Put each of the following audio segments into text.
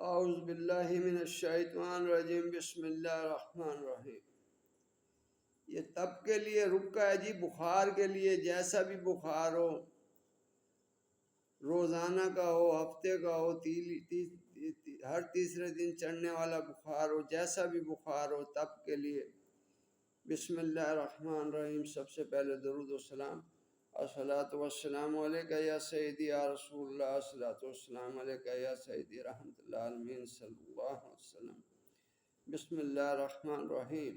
اعوذ باللہ من الشیطان الرجیم بسم اللہ الرحمن الرحیم۔ یہ تب کے لیے رکا ہے جی، بخار کے لیے، جیسا بھی بخار ہو، روزانہ کا ہو، ہفتے کا ہو، ہر تیسرے دن چڑھنے والا بخار ہو، جیسا بھی بخار ہو، تب کے لیے بسم اللہ الرحمن الرحیم۔ سب سے پہلے درود و سلام، الصلاۃ والسلام علیکہ یا سیدی یا رسول اللہ، الصلاۃ والسلام علیکہ یا سیدی رحمۃ اللہ عالمین صلی اللہ علیہ وسلم۔ بسم اللہ الرحمن الرحیم۔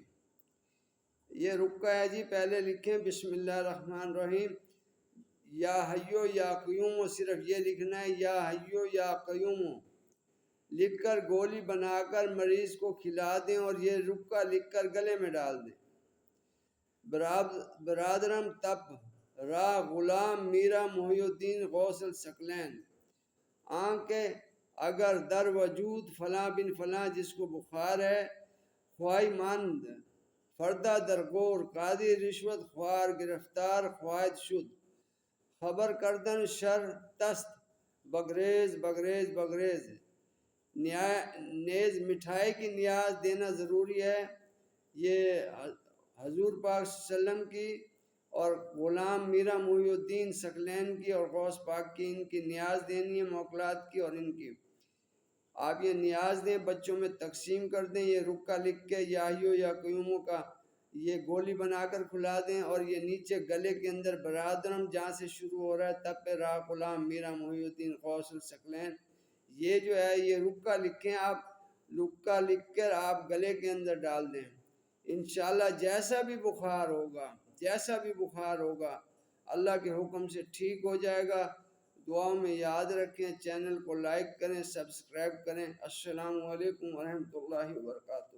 یہ رکا ہے جی، پہلے لکھیں بسم اللہ الرحمن الرحیم، یا حیو یا قیوم، صرف یہ لکھنا ہے یا حیو یا قیوم، لکھ کر گولی بنا کر مریض کو کھلا دیں اور یہ رکا لکھ کر گلے میں ڈال دیں۔ برادرم تب را غلام میرا محی الدین غوث الثقلین، آنکہ اگر در وجود فلاں بن فلاں جس کو بخار ہے، خواہی مند فردہ درگور، قاضی رشوت خوار گرفتار خواہد شد، خبر کردن شر تست بگریز بگریز بگریز، نیز مٹھائی کی نیاز دینا ضروری ہے۔ یہ حضور پاک صلی اللہ علیہ وسلم کی اور غلام میرا محی الدین ثقلین کی اور غوث پاک کی، ان کی نیاز دینی ہے، موکلات کی، اور ان کی آپ یہ نیاز دیں، بچوں میں تقسیم کر دیں۔ یہ رکا لکھ کے یا حیو یا قیوم کا یہ گولی بنا کر کھلا دیں، اور یہ نیچے گلے کے اندر برادرم جہاں سے شروع ہو رہا ہے تب پہ را غلام میرا محی الدین غوث الثقلین، یہ جو ہے یہ رکا لکھیں آپ، رکا لکھ کر آپ گلے کے اندر ڈال دیں۔ انشاءاللہ جیسا بھی بخار ہوگا اللہ کے حکم سے ٹھیک ہو جائے گا۔ دعاؤں میں یاد رکھیں، چینل کو لائک کریں، سبسکرائب کریں۔ السلام علیکم ورحمۃ اللہ وبرکاتہ۔